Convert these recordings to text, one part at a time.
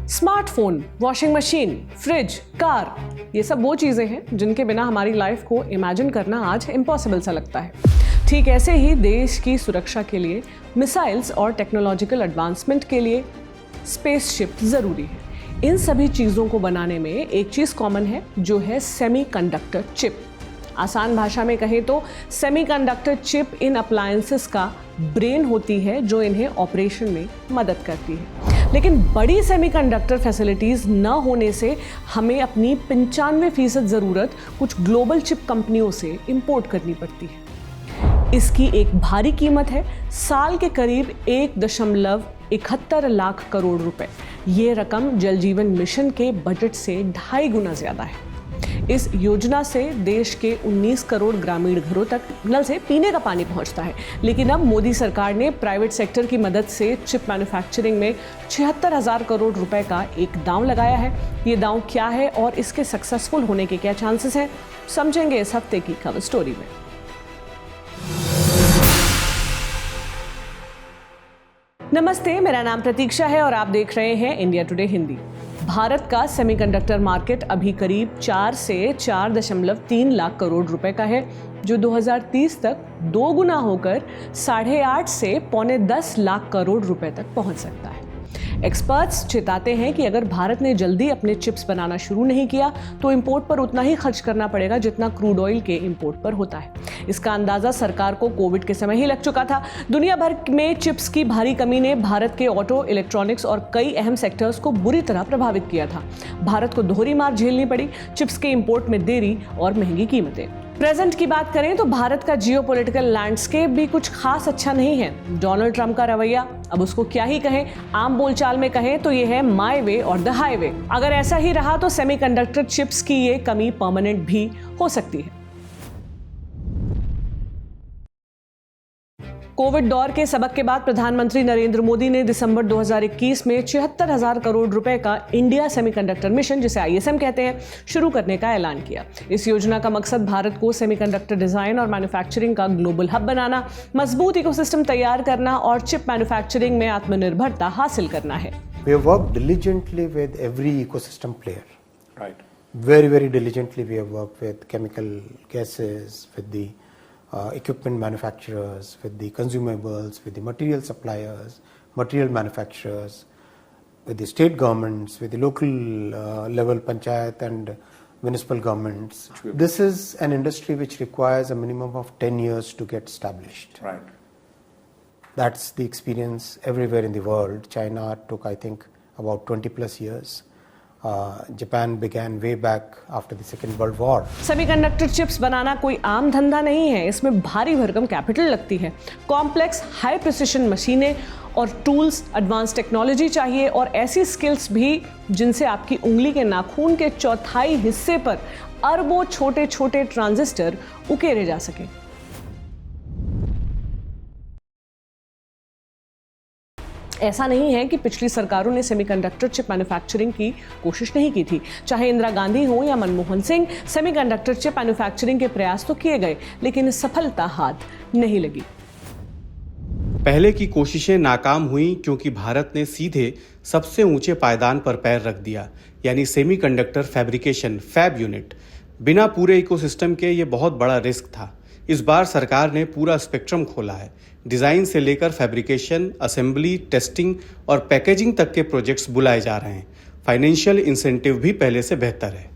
Smartphone, washing machine, fridge, car, ये सब वो चीजें हैं जिनके बिना हमारी लाइफ को इमेजिन करना आज इम्पॉसिबल सा लगता है। ठीक ऐसे ही देश की सुरक्षा के लिए मिसाइल्स और टेक्नोलॉजिकल एडवांसमेंट के लिए स्पेसशिप जरूरी है। इन सभी चीजों को बनाने में एक चीज कॉमन है, जो है सेमीकंडक्टर चिप। आसान भाषा में कहें तो सेमीकंडक्टर चिप इन अप्लायंसेस का ब्रेन होती है जो इन्हें ऑपरेशन में मदद करती है। लेकिन बड़ी सेमीकंडक्टर फैसिलिटीज न होने से हमें अपनी 95% ज़रूरत कुछ ग्लोबल चिप कंपनियों से इंपोर्ट करनी पड़ती है। इसकी एक भारी कीमत है साल के करीब 1.71 लाख करोड़ रुपए। ये रकम जल जीवन मिशन के बजट से 2.5 गुना ज़्यादा है। इस योजना से देश के 19 करोड़ ग्रामीण घरों तक नल से पीने का पानी पहुंचता है। लेकिन अब मोदी सरकार ने प्राइवेट सेक्टर की मदद से चिप मैन्युफैक्चरिंग में 76,000 करोड़ रुपए का एक दांव लगाया है। ये दांव क्या है और इसके सक्सेसफुल होने के क्या चांसेस हैं, समझेंगे इस हफ्ते की कवर स्टोरी में। नमस्ते, मेरा नाम प्रतीक्षा है और आप देख रहे हैं इंडिया टुडे हिंदी। भारत का सेमीकंडक्टर मार्केट अभी करीब 4 से 4.3 लाख करोड़ रुपए का है, जो 2030 तक 2 गुना होकर 8.5 से 9.10 लाख करोड़ रुपए तक पहुंच सकता है। एक्सपर्ट्स चेताते हैं कि अगर भारत ने जल्दी अपने चिप्स बनाना शुरू नहीं किया तो इंपोर्ट पर उतना ही खर्च करना पड़ेगा जितना क्रूड ऑयल के इंपोर्ट पर होता है। इसका अंदाजा सरकार को कोविड के समय ही लग चुका था। दुनिया भर में चिप्स की भारी कमी ने भारत के ऑटो, इलेक्ट्रॉनिक्स और कई अहम सेक्टर्स को बुरी तरह प्रभावित किया था। भारत को दोहरी मार झेलनी पड़ी, चिप्स के इंपोर्ट में देरी और महंगी कीमतें। प्रेजेंट की बात करें तो भारत का जियोपॉलिटिकल लैंडस्केप भी कुछ खास अच्छा नहीं है। डोनाल्ड ट्रंप का रवैया, अब उसको क्या ही कहें, आम बोलचाल में कहें तो ये है माय वे और द हाईवे। अगर ऐसा ही रहा तो सेमीकंडक्टर चिप्स की ये कमी परमानेंट भी हो सकती है। कोविड दौर के सबक के बाद प्रधानमंत्री नरेंद्र मोदी ने दिसंबर 2021 में 76,000 करोड़ रुपए का इंडिया सेमीकंडक्टर मिशन, जिसे ISM कहते हैं, शुरू करने का ऐलान किया। इस योजना का मकसद भारत को सेमीकंडक्टर डिजाइन और मैन्युफैक्चरिंग का ग्लोबल हब बनाना, मजबूत इकोसिस्टम तैयार करना और चिप मैन्युफैक्चरिंग में आत्मनिर्भरता हासिल करना है। We have worked diligently with every ecosystem player. Right. Very, very diligently we have worked with chemical gases, with the equipment manufacturers, with the consumables, with the material suppliers, material manufacturers, with the state governments, with the local level panchayat and municipal governments. This is an industry which requires a minimum of 10 years to get established. Right. That's the experience everywhere in the world. China took, I think, about 20 plus years. Japan began way back after the Second World War. Semiconductor chips बनाना कोई आम धंधा नहीं है। इसमें भारी भरकम capital लगती है, कॉम्प्लेक्स हाई प्रिसिशन मशीनें और टूल्स, एडवांस टेक्नोलॉजी चाहिए और ऐसी स्किल्स भी जिनसे आपकी उंगली के नाखून के 1/4 हिस्से पर अरबों छोटे छोटे ट्रांजिस्टर उकेरे जा सके। ऐसा नहीं है कि पिछली सरकारों ने सेमीकंडक्टर चिप मैन्युफैक्चरिंग की कोशिश नहीं की थी। चाहे इंदिरा गांधी हो या Manmohan Singh, semiconductor chip manufacturing के प्रयास तो किए गए, लेकिन सफलता हाथ नहीं लगी। पहले की कोशिशें नाकाम हुई क्योंकि भारत ने सीधे सबसे ऊंचे पायदान पर पैर रख दिया, यानी सेमीकंडक्टर फैब्रिकेशन फैब यूनिट। बिना पूरे इकोसिस्टम के ये बहुत बड़ा रिस्क था। इस बार सरकार ने पूरा स्पेक्ट्रम खोला है। डिजाइन से लेकर फैब्रिकेशन, असेंबली, टेस्टिंग और पैकेजिंग तक के प्रोजेक्ट्स बुलाए जा रहे हैं। फाइनेंशियल इंसेंटिव भी पहले से बेहतर है।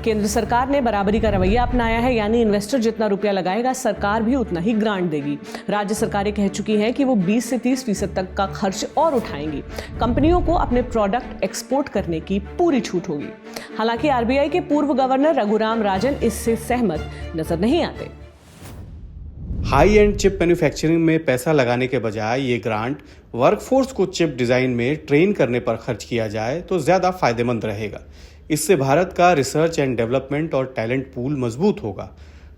केंद्र सरकार ने बराबरी का रवैया अपनाया है, यानी इन्वेस्टर जितना रुपया लगाएगा सरकार भी उतना ही ग्रांट देगी। राज्य सरकारें कह चुकी हैं कि वो 20 से 30% तक का खर्च और उठाएंगी। कंपनियों को अपने प्रोडक्ट एक्सपोर्ट करने की पूरी छूट होगी। हालांकि RBI के पूर्व गवर्नर रघुराम राजन इससे सहमत नजर नहीं आते। हाई एंड चिप मैन्युफैक्चरिंग में पैसा लगाने के बजाय ये ग्रांट वर्कफोर्स को चिप डिजाइन में ट्रेन करने पर खर्च किया जाए तो ज्यादा फायदेमंद रहेगा। इससे भारत का रिसर्च एंड डेवलपमेंट और टैलेंट पूल मजबूत होगा।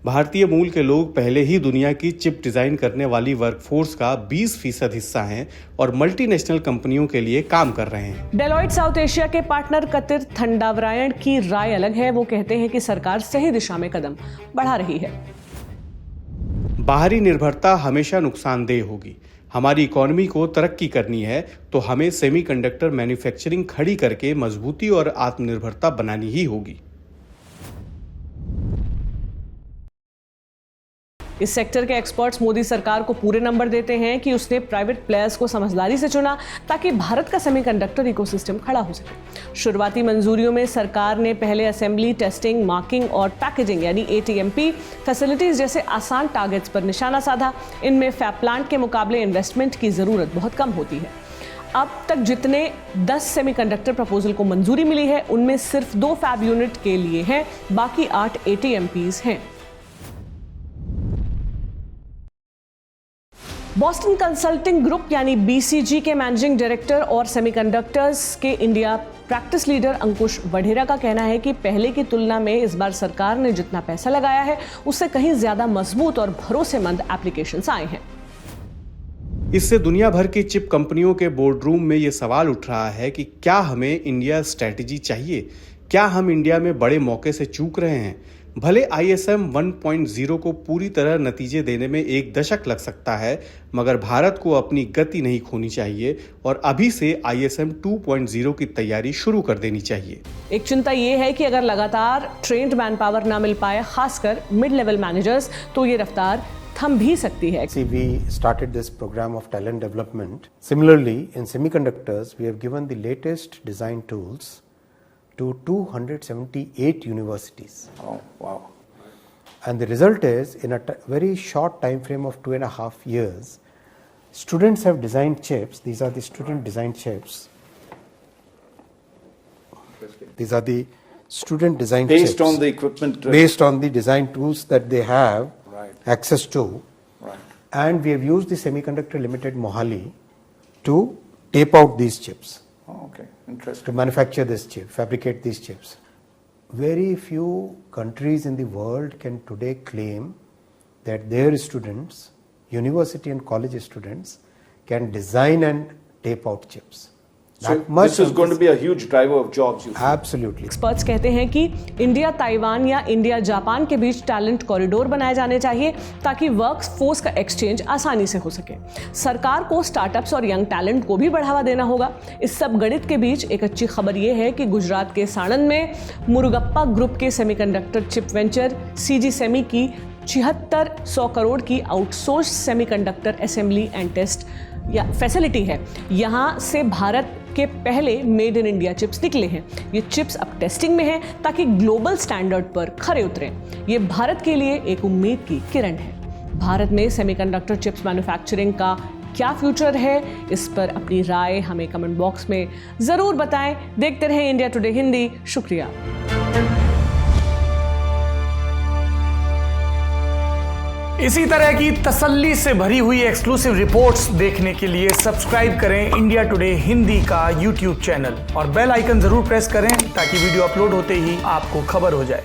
भारतीय मूल के लोग पहले ही दुनिया की चिप डिजाइन करने वाली वर्कफोर्स का 20% हिस्सा हैं और मल्टीनेशनल कंपनियों के लिए काम कर रहे हैं। डेलॉइट साउथ एशिया के पार्टनर कतिर थंडावरायण की राय अलग है। वो कहते हैं कि सरकार सही दिशा में कदम बढ़ा रही है। बाहरी निर्भरता हमेशा नुकसानदेह होगी। हमारी इकोनॉमी को तरक्की करनी है तो हमें सेमीकंडक्टर मैन्युफैक्चरिंग खड़ी करके मजबूती और आत्मनिर्भरता बनानी ही होगी। इस सेक्टर के एक्सपर्ट्स मोदी सरकार को पूरे नंबर देते हैं कि उसने प्राइवेट प्लेयर्स को समझदारी से चुना ताकि भारत का सेमीकंडक्टर इकोसिस्टम खड़ा हो सके। शुरुआती मंजूरियों में सरकार ने पहले असेंबली, टेस्टिंग, मार्किंग और पैकेजिंग यानी ATMP फैसिलिटीज जैसे आसान टारगेट्स पर निशाना साधा। इनमें फैब प्लांट के मुकाबले इन्वेस्टमेंट की जरूरत बहुत कम होती है। अब तक जितने 10 सेमीकंडक्टर प्रपोजल को मंजूरी मिली है उनमें सिर्फ 2 फैब यूनिट के लिए हैं, बाकी 8 ATMPs हैं। बॉस्टन कंसल्टिंग ग्रुप यानी BCG के मैनेजिंग डायरेक्टर और सेमीकंडक्टर्स के इंडिया प्रैक्टिस लीडर अंकुश वढेरा का कहना है कि पहले की तुलना में इस बार सरकार ने जितना पैसा लगाया है उससे कहीं ज्यादा मजबूत और भरोसेमंद एप्लीकेशंस आए हैं। इससे दुनिया भर की चिप कंपनियों के बोर्डरूम में ये सवाल उठ रहा है कि क्या हमें इंडिया स्ट्रैटेजी चाहिए? क्या हम इंडिया में बड़े मौके से चूक रहे हैं? भले ISM 1.0 को पूरी तरह नतीजे देने में 1 दशक लग सकता है, मगर भारत को अपनी गति नहीं खोनी चाहिए और अभी से ISM 2.0 की तैयारी शुरू कर देनी चाहिए। एक चिंता ये है कि अगर लगातार ट्रेंड मैन पावर ना मिल पाए, खासकर मिड लेवल मैनेजर्स, तो ये रफ्तार थम भी सकती है। See, we started this program of talent development. Similarly, in semiconductors, we have given the latest design tools to 278 universities. Oh, wow. And the result is, in a very short time frame of 2.5 years, students have designed chips. These are the student designed chips. These are the student designed chips. Based on the equipment. Based on the design tools that they have access to. Right. And we have used the Semiconductor Limited Mohali to tape out these chips. Oh, okay. Interesting. To manufacture this chip, fabricate these chips. Very few countries in the world can today claim that their students, university and college students, can design and tape out chips. So this is going to be a huge driver of jobs. You Absolutely. Experts कहते हैं कि India Taiwan या India Japan के बीच talent corridor बनाए जाने चाहिए ताकि work force का एक्सचेंज आसानी से हो सके। सरकार को स्टार्टअप्स और यंग टैलेंट को भी बढ़ावा देना होगा। इस सब गणित के बीच एक अच्छी खबर यह है कि गुजरात के साणंद में मुरुगप्पा ग्रुप के semiconductor chip venture CG semi की 7600 करोड़ की outsource semiconductor assembly and test या फैसिलिटी है। यहाँ से भारत के पहले मेड इन इंडिया चिप्स निकले हैं। ये चिप्स अब टेस्टिंग में हैं ताकि ग्लोबल स्टैंडर्ड पर खरे उतरें। ये भारत के लिए एक उम्मीद की किरण है। भारत में सेमीकंडक्टर चिप्स मैन्युफैक्चरिंग का क्या फ्यूचर है, इस पर अपनी राय हमें कमेंट बॉक्स में जरूर बताएं। देखते रहें इंडिया टुडे हिंदी। शुक्रिया। इसी तरह की तसल्ली से भरी हुई एक्सक्लूसिव रिपोर्ट्स देखने के लिए सब्सक्राइब करें इंडिया टुडे हिंदी का YouTube चैनल और बेल आइकन जरूर प्रेस करें ताकि वीडियो अपलोड होते ही आपको खबर हो जाए।